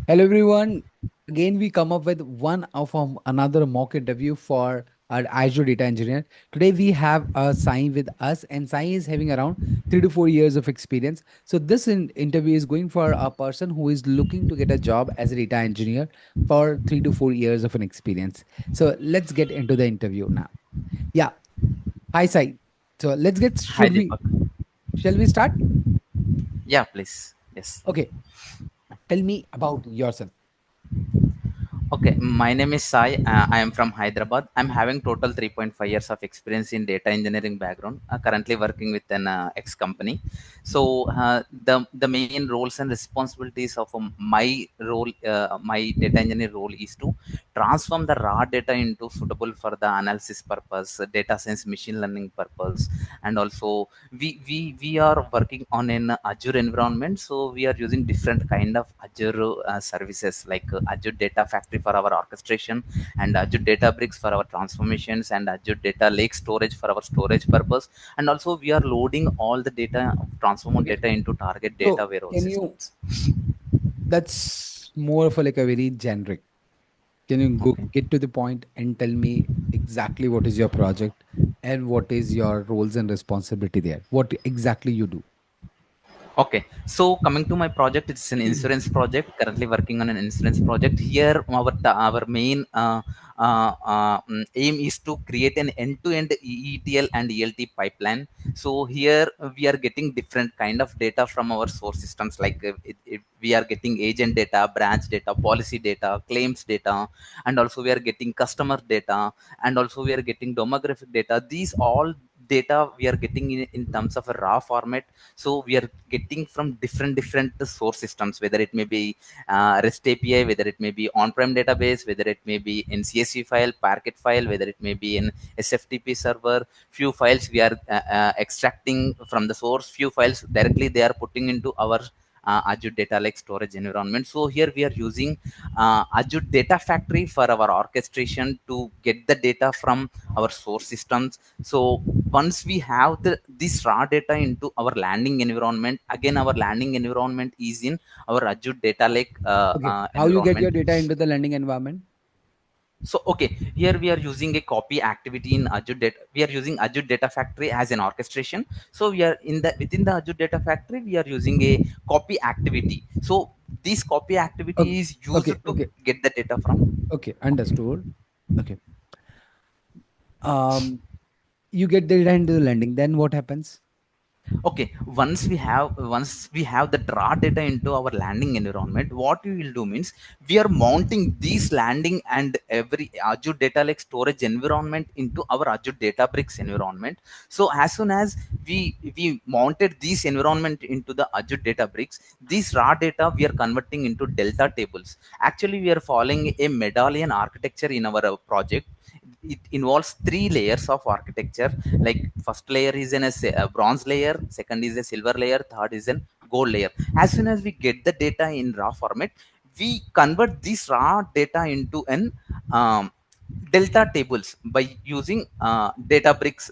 Hello everyone. Again, we come up with one of another mock interview for our Azure Data Engineer. Today we have Sai with us, and Sai is having around 3 to 4 years of experience. So this interview is going for a person who is looking to get a job as a data engineer for 3 to 4 years of an experience. So let's get into the interview now. Yeah. Hi Sai. So let's get. Hi, Should we? Deepak. Shall we start? Yeah, please. Yes. Okay. Tell me about yourself. Okay, my name is Sai. I am from Hyderabad. I'm having total 3.5 years of experience in data engineering background. Currently working with an ex company. So the main roles and responsibilities of my role, my data engineer role, is to transform the raw data into suitable for the analysis purpose, data science, machine learning purpose, and also we are working on an Azure environment. So we are using different kind of Azure services like Azure Data Factory for our orchestration, and Azure Databricks for our transformations, and Azure Data Lake storage for our storage purpose. And also we are loading all the data, transformer Okay. data into target data So warehouse can you systems. That's more of like a very generic. Can you go Okay. get to the point and tell me exactly what is your project and what is your roles and responsibility there? What exactly you do? Okay, so coming to my project, it's an insurance project. Currently working on an insurance project. Here, our main aim is to create an end-to-end ETL and ELT pipeline. So here we are getting different kind of data from our source systems. Like we are getting agent data, branch data, policy data, claims data, and also we are getting customer data, and also we are getting demographic data. These all data we are getting in terms of a raw format. So we are getting from different source systems, whether it may be REST API, whether it may be on-prem database, whether it may be in CSV file, Parquet file, whether it may be in SFTP server. Few files we are extracting from the source, few files directly they are putting into our Azure Data Lake storage environment. So here we are using Azure Data Factory for our orchestration to get the data from our source systems. So once we have this raw data into our landing environment, again our landing environment is in our Azure Data Lake Okay. How you get environment. your data into the learning environment? So okay, here we are using a copy activity in Azure Data. We are using Azure Data Factory as an orchestration. So we are in the within the Azure Data Factory, we are using a copy activity. So this copy Okay. activity is used Okay. to Okay. get the data from. Okay. Understood. Okay. Um, you get the data into the landing. Then what happens? Okay, once we have the raw data into our landing environment, what we will do means we are mounting these landing and every Azure Data Lake storage environment into our Azure Databricks environment. So as soon as we mounted this environment into the Azure Databricks, this raw data we are converting into delta tables. Actually we are following a medallion architecture in our project. It involves three layers of architecture. Like first layer is a bronze layer, second is a silver layer, third is a gold layer. As soon as we get the data in raw format, we convert this raw data into an delta tables by using Databricks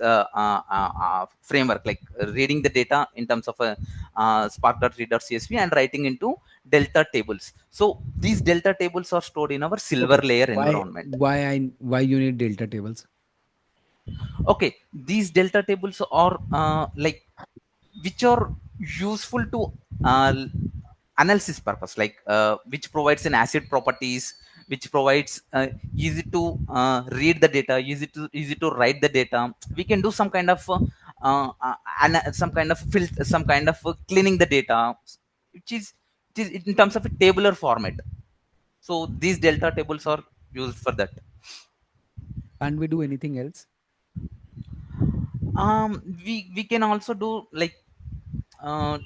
framework, like reading the data in terms of a spark.reader CSV and writing into delta tables. So these delta tables are stored in our silver Okay. layer Why environment. why you need delta tables? Okay, these delta tables are like which are useful to uh, analysis purpose, like which provides an acid properties, which provides easy to read the data, easy to write the data. We can do some kind of some kind of filter, some kind of cleaning the data, which is in terms of a tabular format. So these delta tables are used for that. Can't we do anything else? We can also do like uh,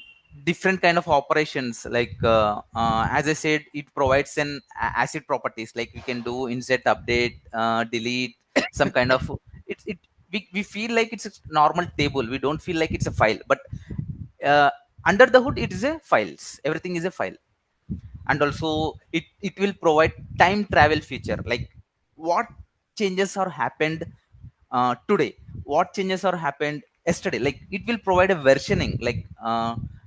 different kind of operations, like as I said, it provides an acid properties, like we can do insert, update, delete, some kind of it we feel like it's a normal table, we don't feel like it's a file, but uh, under the hood it is a files, everything is a file. And also it will provide time travel feature, like what changes are happened today, what changes are happened yesterday. Like it will provide a versioning, like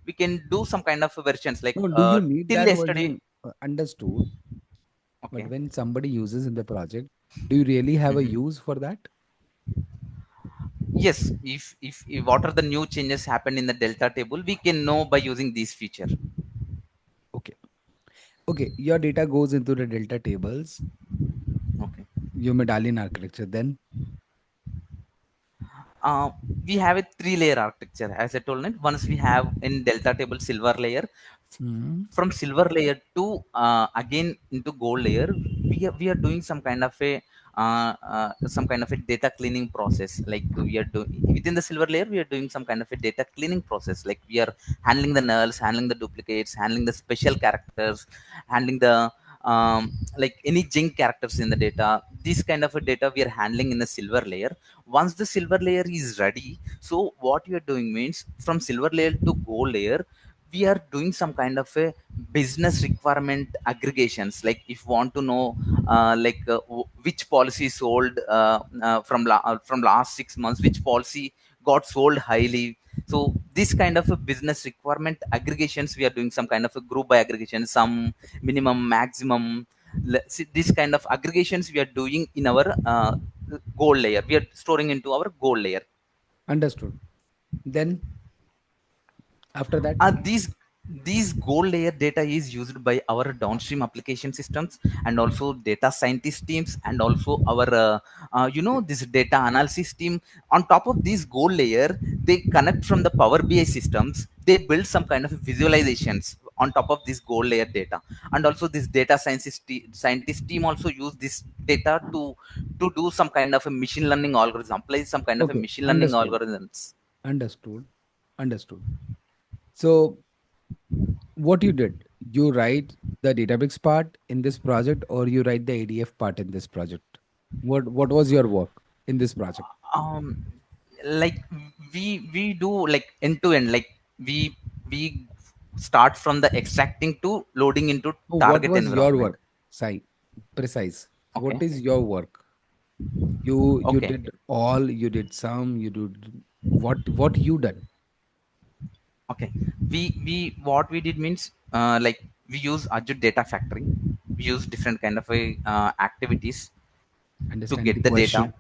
we can do some kind of versions like No, do you need till that yesterday. version? Understood. But Okay. when somebody uses in the project, do you really have a Mhm. use for that? Yes, if what are the new changes happen in the delta table, we can know by using this feature. Okay. Okay. Your data goes into the delta tables, Okay. your medallion architecture. Then, uh, we have a three layer architecture as I told you. Once we have in delta table silver layer, hmm, from silver layer to again into gold layer, we are doing some kind of a data cleaning process. Like we are doing within the silver layer, we are doing some kind of a data cleaning process. Like we are handling the nulls, handling the duplicates, handling the special characters, handling the like any jink characters in the data. This kind of a data we are handling in the silver layer. Once the silver layer is ready, so what you are doing means from silver layer to gold layer, we are doing some kind of a business requirement aggregations. Like if you want to know which policy sold from last 6 months, which policy got sold highly. So this kind of a business requirement aggregations, we are doing some kind of a group by aggregation, some minimum maximum. See, this kind of aggregations we are doing in our gold layer, we are storing into our gold layer. understood. Then, after that, These gold layer data is used by our downstream application systems and also data scientist teams and also our this data analysis team. On top of this gold layer, they connect from the Power BI systems, they build some kind of visualizations on top of this gold layer data. And also this data scientist team also use this data to do some kind of a machine learning algorithm, apply some kind of a okay, machine learning understood. algorithms. Understood. Understood. So, what you did, you write the Databricks part in this project, or you write the ADF part in this project? What was your work in this project? um like we do like end to end. Like we start from the extracting to loading into So what target was your environment. work? Sai, precise. What Okay. is your work? You Okay. did all, you did some, you did what you done? Okay. We what we did means like we use Azure Data Factory. We use different kind of a activities to Understand the get the data. question.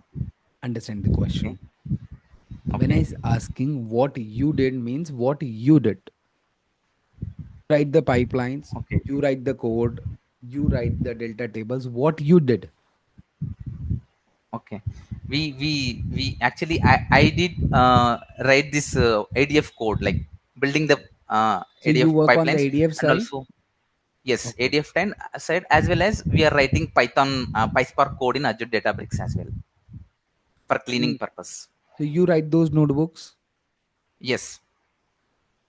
Understand the Okay. question. When I Okay. is asking what you did means what you did. Write the pipelines, Okay. you write the code, you write the delta tables, what you did. Okay. We actually I did write this ADF code, like building the So you ADF work on the pipelines. ADF And side. also yes, Okay. ADF 10 side, as well as we are writing Python PySpark code in Azure Databricks as well for cleaning Mm, purpose. so you write those notebooks. Yes.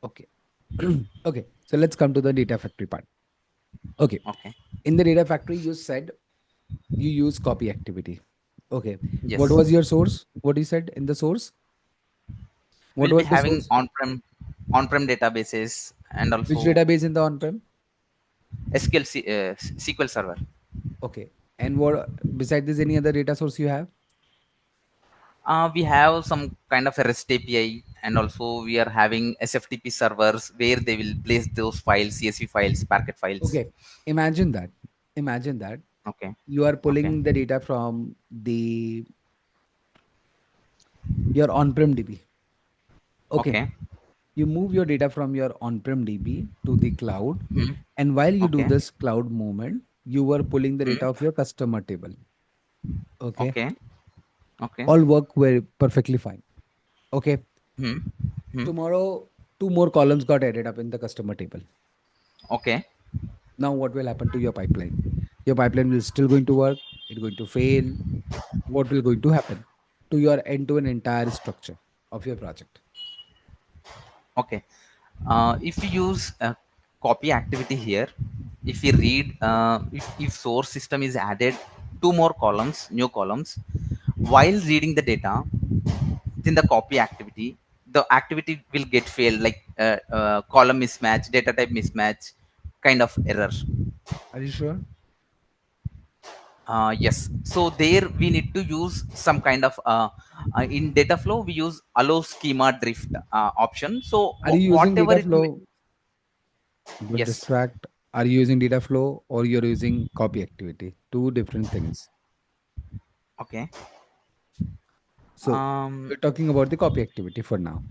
Okay. Okay. So let's come to the data factory part. Okay. Okay. In the data factory, you said you use copy activity. Okay. What Yes. was your source? What you said in the source? What We'll be was the having source? on-prem databases and Which also database in the on-prem? SQL Server. Okay. And what beside this, any other data source you have? We have some kind of a REST API, and also we are having SFTP servers where they will place those files, CSV files, packet files. Okay. Imagine that. Imagine that Okay. you are Okay. pulling the data from the your on-prem DB. Okay. Okay. You move your data from your on-prem DB to the cloud, Hmm. and while you do Okay. this cloud movement, you were pulling the Hmm. data of your customer table. Okay. Okay. Okay. All work were perfectly fine. Okay. Hmm. Hmm. Tomorrow, two more columns got added up in the customer table. Okay. Now, what will happen to your pipeline? Your pipeline will still going to work. It's going to fail. What will going to happen to your end-to-end entire structure of your project? Okay. If you use copy activity here, if you read, if source system is added two more columns, new columns, while reading the data within the copy activity, the activity will get failed, like column mismatch, data type mismatch, kind of error. Are you sure? Yes. So there we need to use some kind of in data flow we use allow schema drift option. So Are you using whatever data it may, flow? Don't yes. distract. Are you using data flow or you're using copy activity? Two different things. Okay. So Um. we're talking about the copy activity for now.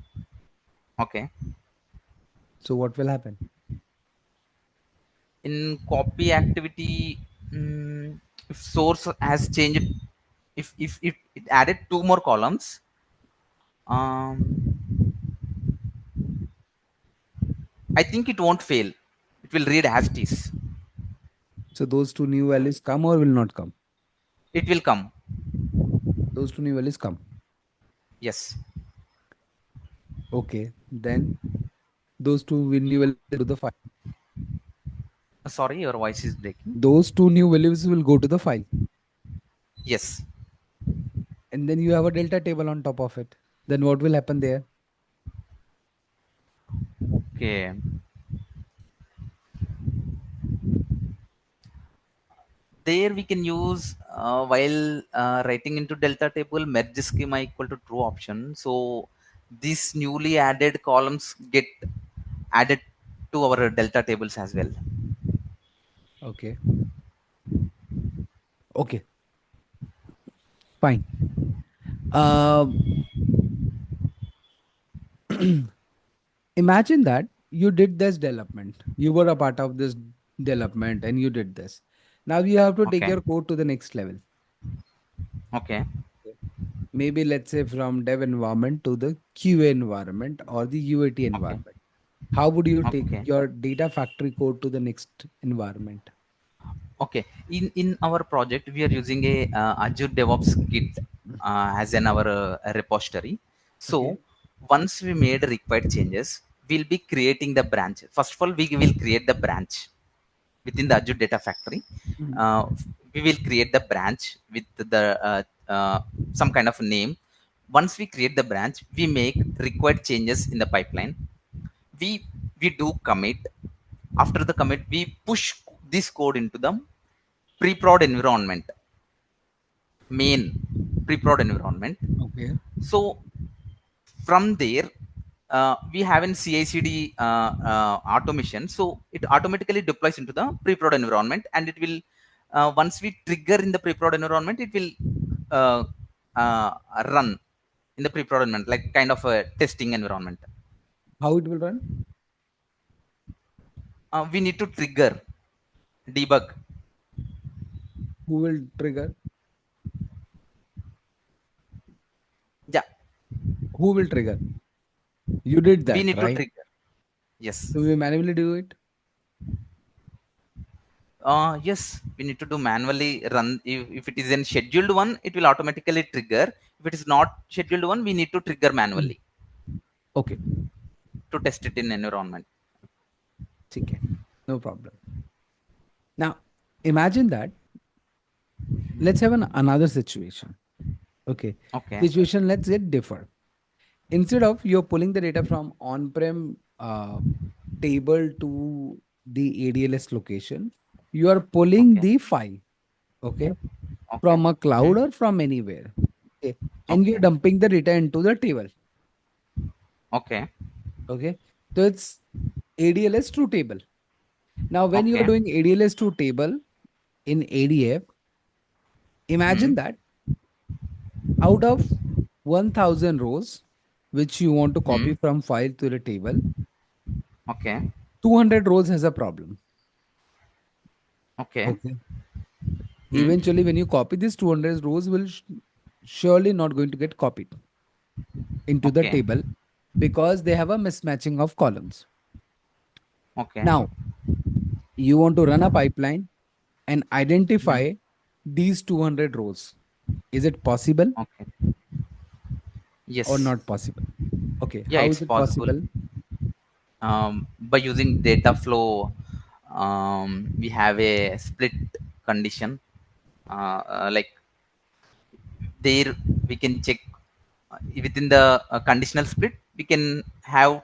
Okay. So what will happen? In copy activity, if source has changed, if it added two more columns, um, I think it won't fail. It will read as it is. So those two new values come or will not come? It will come. Those two new values come. Yes. Okay. Then those two new values go to the file. Sorry, your voice is breaking. Those two new values will go to the file. Yes. And then you have a delta table on top of it. Then what will happen there? Okay. There we can use while writing into delta table merge schema equal to true option. So these newly added columns get added to our delta tables as well. Okay. Okay. Fine. Um, Imagine that you did this development. You were a part of this development and you did this. Now you have to take Okay. your code to the next level. Okay. Okay. Maybe let's say from dev environment to the QA environment or the UAT Okay. environment. How would you take Okay. your data factory code to the next environment? Okay. In our project, we are using a Azure DevOps Git as an our repository. So Okay. once we made required changes, we'll be creating the branch. First of all, we will create the branch within the Azure Data Factory. Mhm. Uh, we will create the branch with the some kind of name. Once we create the branch, we make required changes in the pipeline. We we do commit. After the commit, we push this code into the pre-prod environment, main pre-prod environment. Okay. So from there, we have an CI/CD automation. So it automatically deploys into the pre-prod environment, and it will once we trigger in the pre-prod environment, it will uh, uh, run in the pre-prod environment, like kind of a testing environment. How it will run? We need to trigger, debug. Who will trigger? Yeah, Who will trigger? You did we that, need to right? trigger. Yes. So we manually do it. Yes, we need to do manually run. If it is in scheduled one, it will automatically trigger. If it is not scheduled one, we need to trigger Mm. manually Okay. to test it in environment. Okay. No problem. Now imagine that. Let's have another situation. Okay. Okay, Situation, let's get differ. Instead of you're pulling the data from on-prem table to the ADLS location, you are pulling okay, the file, okay, okay, from a hmm, cloud or from anywhere. Okay. And you're okay, dumping the data into the table. okay, Okay. So it's ADLS to table. Now, when you're okay, doing ADLS to table in ADF, hmm, imagine that out of 1000 rows, which you want to hmm, copy from file to the table, okay, 200 rows has a problem. okay, Okay. hmm, Eventually, when you copy this 200 rows, will surely not going to get copied into the okay, table because they have a mismatching of columns. okay, Now, you want to run a pipeline and hmm, identify these 200 rows. Is it possible okay. or Yes, not possible? Okay. yeah, How it's is it possible. possible? By using data flow, we have a split condition. Like there we can check within the conditional split we can have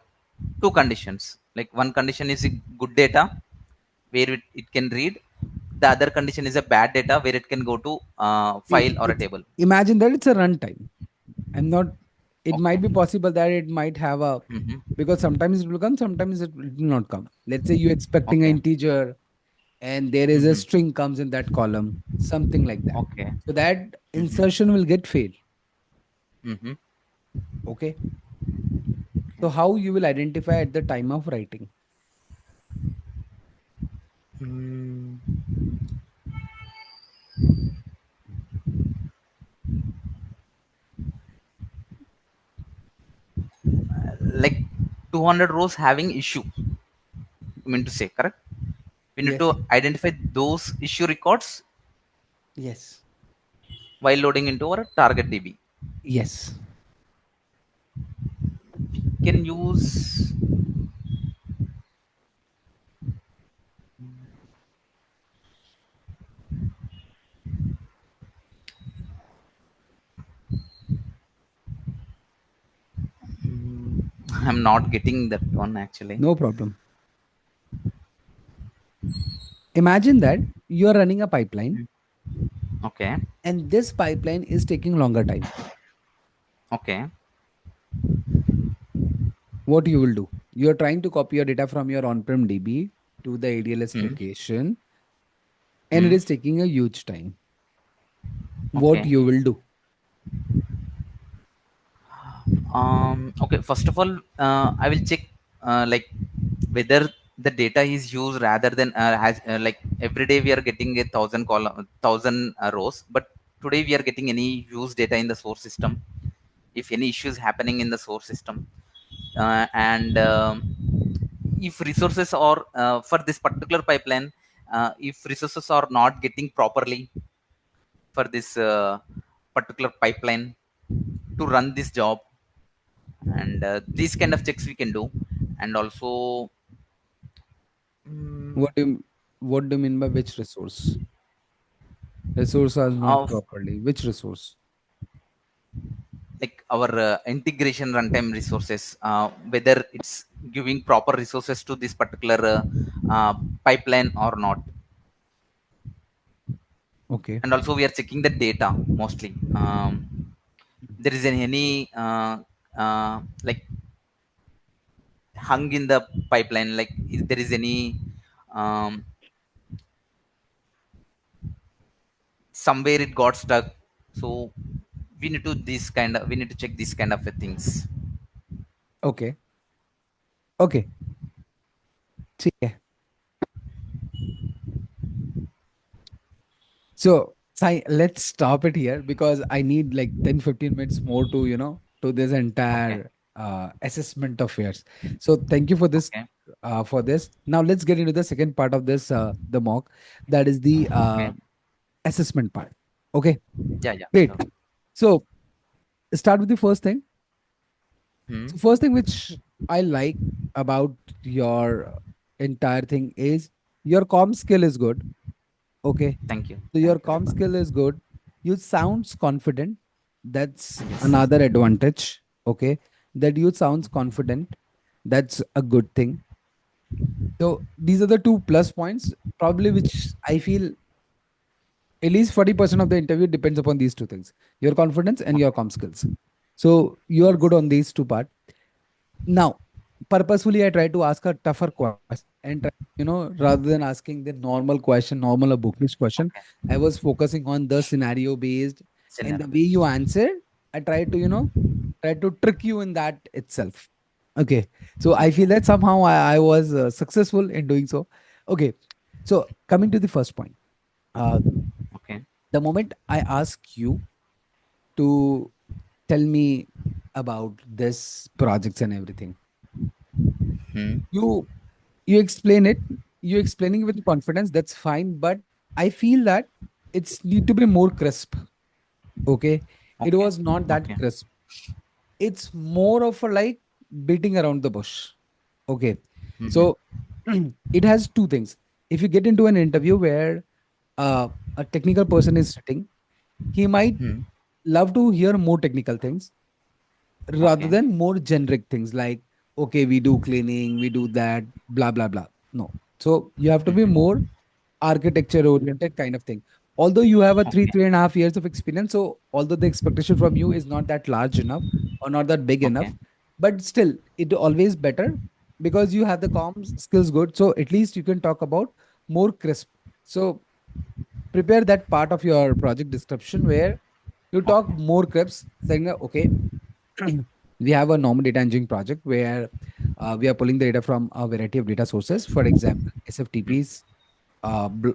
two conditions, like one condition is good data where it can read, the other condition is a bad data where it can go to file or a It's table. imagine that it's a runtime. I'm not. It Okay. might be possible that it might have a, Mm-hmm. because sometimes it will come, sometimes it will not come. Let's say you're expecting an Okay. integer and there is a Mm-hmm. string comes in that column, something like that. Okay. So that Mm-hmm. insertion will get failed. Mm-hmm. Okay. So how you will identify at the time of writing? Mm, like 200 rows having issue, you mean to say, correct? We need to Yes. identify those issue records Yes. while loading into our target DB. Yes. Can use I'm not getting that one actually. No problem. Imagine that you are running a pipeline Mm. Okay. and this pipeline is taking longer time. Okay. What you will do? You are trying to copy your data from your on-prem DB to the ADLS Hmm. location and it Hmm. is taking a huge time. What Okay. you will do? Okay. First of all, I will check like whether the data is used rather than has like every day we are getting a thousand column, thousand rows, but today we are getting any used data in the source system. If any issues happening in the source system, and if resources are for this particular pipeline, if resources are not getting properly for this particular pipeline to run this job, and these kind of checks we can do. And also mm, What do you, what do you mean by which resource? Resource are not of properly. Which resource? like our integration runtime resources, whether it's giving proper resources to this particular pipeline or not. Okay. And also we are checking the data mostly. There is any like hung in the pipeline, like if there is any um, somewhere it got stuck. So we need to check these kind of things. Okay. Okay. ठीक है. So, Sai, let's stop it here because I need like 10, 15 minutes more to, to this Okay. entire assessment of yours. So, thank you for this. Okay. For this. Now, let's get into the second part of this, the mock, that is the Okay. assessment part. Okay, Yeah, yeah, great. sure. So, start with the first thing. Hmm. So, first thing which I like about your entire thing is your comm skill is good. Okay, Thank you, so your thank you very comm much. skill is good. You sounds confident. That's Yes. another advantage. Okay, that you sounds confident. That's a good thing. So these are the two plus points, probably, which I feel at least 40% of the interview depends upon these two things: your confidence and your Okay. comm skills. So you are good Yes. on these two parts. Now, purposefully, I try to ask a tougher question and try, rather than asking the normal question, normal or bookish question, Okay. I was focusing on the scenario based and the Scenario way based. you answer. I try to, try to trick you in that itself. Okay. So I Okay. feel that somehow I was successful in doing so. Okay. So coming to the first point, uh, Okay. the moment I ask you to tell me about this projects and everything, Hmm. you you explain it, you explaining it with confidence, that's fine, but I feel that it's need to be more crisp. Okay, it Okay. was not that Okay. crisp. It's more of a like beating around the bush. Okay, Mm-hmm. so it has two things. If you get into an interview where a technical person is sitting, he might Hmm. love to hear more technical things rather Okay. than more generic things like, okay, we do cleaning, we do that, blah blah blah. No, so you have to be Mm-hmm. more architecture oriented kind of thing. Although you have a Okay. 3.5 years of experience, so although the expectation from you is not that large enough or not that big Okay. enough, but still it always better because you have the comms skills good. So at least you can talk about more crisp. So prepare that part of your project description where you talk Okay. more crisp, saying that, okay, we have a normal data engineering project where we are pulling the data from a variety of data sources. For example, SFTPs, uh, bl-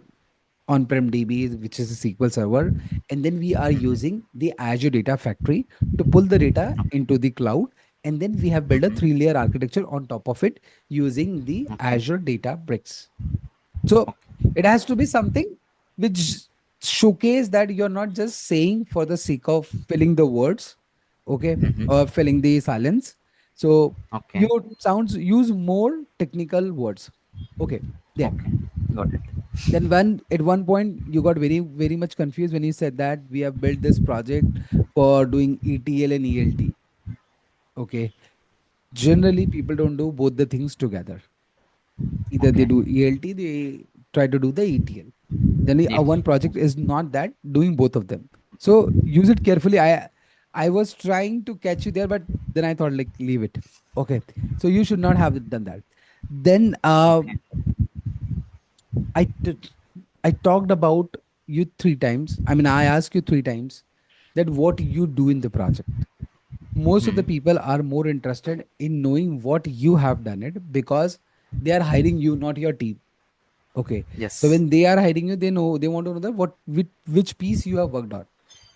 on-prem DBs, which is a SQL server, and then we are Mm-hmm. using the Azure Data Factory to pull the data Okay. into the cloud, and then we have built a Mm-hmm. three-layer architecture on top of it using the Okay. Azure Data Bricks. So Okay. it has to be something which showcase that you're not just saying for the sake of filling the words, okay, or Mm-hmm. filling the silence. So you Okay. sounds use more technical words. Okay, there. Okay. Got it. Then when at one point you got very much confused when you said that we have built this project for doing ETL and ELT. Okay. Generally, people don't do both the things together. Either they Okay. do ELT, they try to do the ETL. Then one ET. project is not that doing both of them. So use it carefully. I was trying to catch you there, but then I thought like leave it. Okay. So you should not have done that. Then Okay. I t- I talked about you three times. I mean, I asked you three times that what you do in the project. Most of the Hmm. people are more interested in knowing what you have done it because they are hiring you, not your team. Okay. So Yes. when they are hiring you, they know they want to know that which piece you have worked on.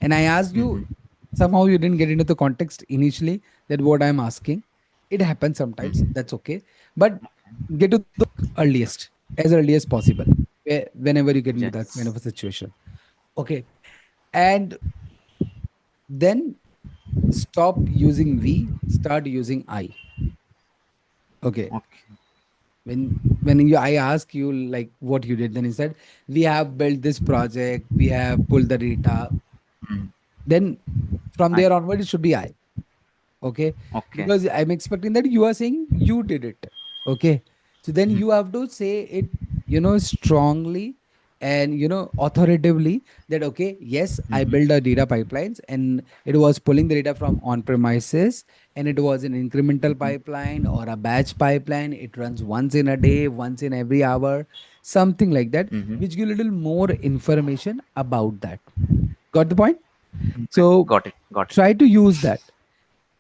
And I asked you, Mm-hmm. somehow you didn't get into the context initially that what I'm asking. It happens sometimes. Mm-hmm. That's okay. But get to the earliest, as early as possible, whenever you get into that kind Yes. of a situation. Okay. And then stop using we, start using I. Okay. Okay. When you I ask you like what you did, then he said, we have built this project, we have pulled the data. Mm. Then from I. there onward, it should be I. Okay. Okay. Because I'm expecting that you are saying you did it. Okay. So then Mm. you have to say it, strongly and authoritatively that okay, yes, I Mm-hmm. built a data pipelines and it was pulling the data from on premises and it was an incremental Mm-hmm. pipeline or a batch pipeline. It runs once in a day, once in every hour, something like that, Mm-hmm. which give a little more information about that. Got the point? So Got it. Got it. try to use that.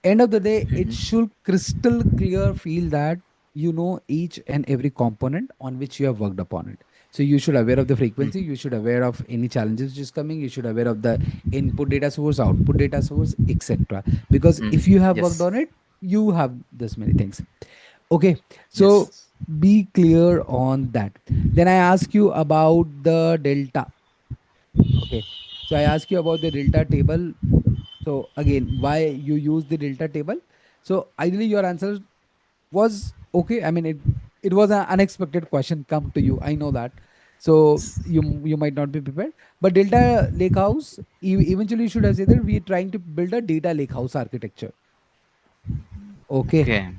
End of the day, it Mm-hmm. should crystal clear feel that you know each and every component on which you have worked upon it. So you should aware of the frequency, Mm-hmm. you should aware of any challenges which is coming, you should aware of the input data source, output data source, etc. Because if Mm-hmm. you have worked Yes. on it, you have this many things. Okay, so Yes. be clear on that. Then I ask you about the delta. Okay, so I ask you about the delta table. So again, why you use the delta table? So ideally, your answer was okay. I mean, it was an unexpected question come to you. I know that. So you might not be prepared. But delta lakehouse, eventually you should have said that we are trying to build a data lakehouse architecture. Okay, Okay.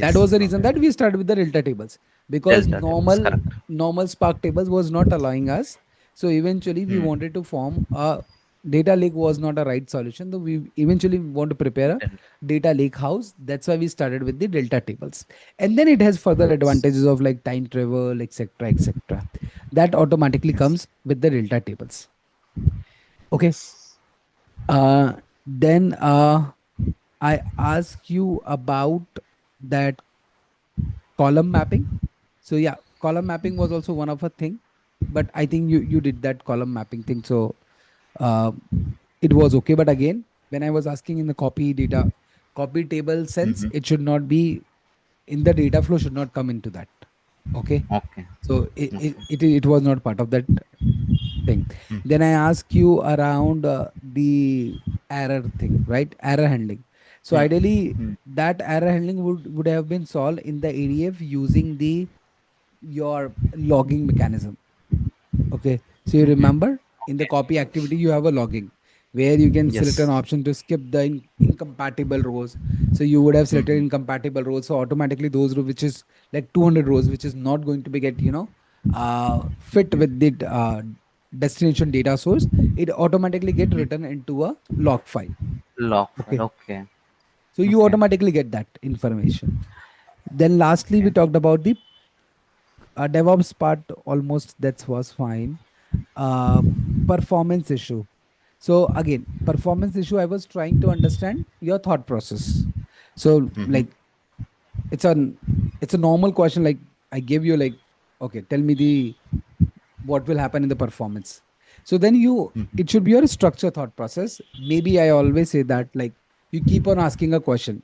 that Yes. was the Got reason it. that we started with the delta tables because Delta tables. normal Correct. normal Spark tables was not allowing us. So eventually we Hmm. wanted to form a data lake was not a right solution. So we eventually want to prepare a Delta. data lake house. That's why we started with the delta tables. And then it has further Yes. advantages of like time travel, etc., etc. That automatically Yes. comes with the delta tables. Okay. Yes. Then I ask you about that column mapping. So yeah, column mapping was also one of a thing, but I think you did that column mapping thing, so uh, it was okay. But again, when I was asking in the copy table sense, Mm-hmm. it should not be in the data flow should not come into that. Okay, Okay. so Okay. it was not part of that thing. Then I ask you around the error thing, right? Error handling. So ideally, Mm-hmm. that error handling would have been solved in the ADF using the your logging mechanism. Okay. So you Mm-hmm. remember in the Okay. copy activity, you have a logging where you can select an Yes. option to skip the incompatible rows. So you would have selected Mm-hmm. incompatible rows. So automatically those rows, which is like 200 rows, which is not going to be get, fit with the destination data source, it automatically get Mm-hmm. written into a log file. Log file. Okay, Okay. so you Okay. automatically get that information. Then lastly, we Okay. talked about the DevOps part. Almost that was fine. Uh, Performance issue. So again, performance issue. I was trying to understand your thought process. So Mm-hmm. like it's a it's a normal question. Like I give you like, okay, tell me the what will happen in the performance. So then you, Mm-hmm. it should be your structure thought process. Maybe I always say that like you keep on asking a question.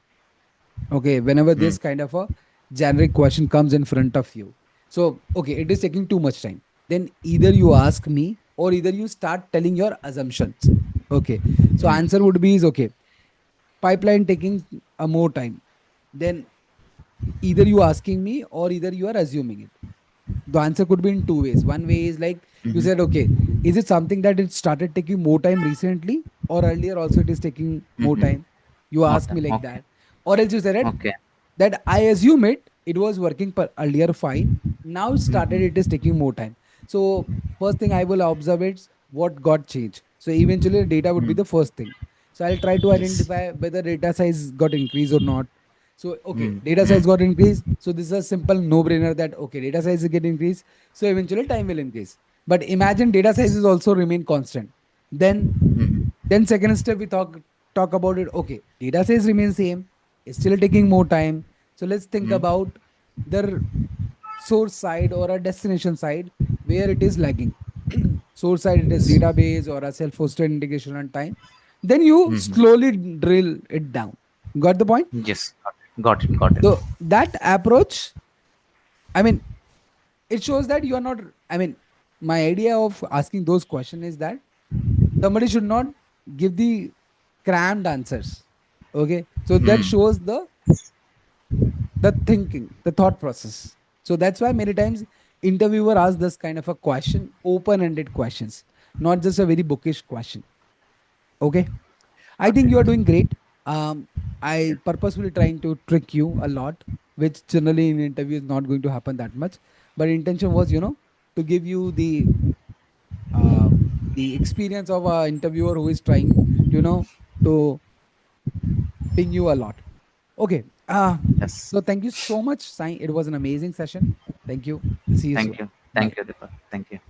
Okay, whenever Mm-hmm. this kind of a generic question comes in front of you, so okay, it is taking too much time, then either you ask me or either you start telling your assumptions. Okay, so answer would be is okay, pipeline taking a more time, then either you asking me or either you are assuming it. The answer could be in two ways. One way is like you Mm-hmm. said, okay, is it something that it started taking more time recently or earlier also it is taking more Mm-hmm. time? You More ask me time. like Okay. that. Or else you said it Okay. that I assume it was working earlier fine. Now it started, Mm-hmm. it is taking more time. So first thing I will observe is what got changed. So eventually the data would be Mm. the first thing. So I'll try to Yes. identify whether data size got increased or not. So okay, Mm. data size Mm. got increased. So this is a simple no-brainer that okay, data size is getting increased. So eventually time will increase. But imagine data sizes also remain constant. Then Mm-hmm. then second step we talk about it. Okay, data size remains same. It's still taking more time. So let's think Mm. about the source side or a destination side where it is lagging. Source side it is Yes. database or a self-hosted integration on time. Then you Mm-hmm. slowly drill it down. Got the point? Yes. Got it. Got it. Got it. So that approach, I mean, it shows that you are not. I mean, my idea of asking those questions is that somebody should not give the crammed answers. Okay, so that Mm. shows the thinking, the thought process. So that's why many times interviewer asks this kind of a question, open-ended questions, not just a very bookish question. Okay, I think you are doing great. Um, I purposefully trying to trick you a lot, which generally in interview is not going to happen that much. But intention was, to give you uh, the experience of a interviewer who is trying, to, to ping you a lot. Okay. Yes. So thank you so much, Sai. It was an amazing session. Thank you. We'll see you Thank soon. you. Bye. Thank you, Deepak. Thank you.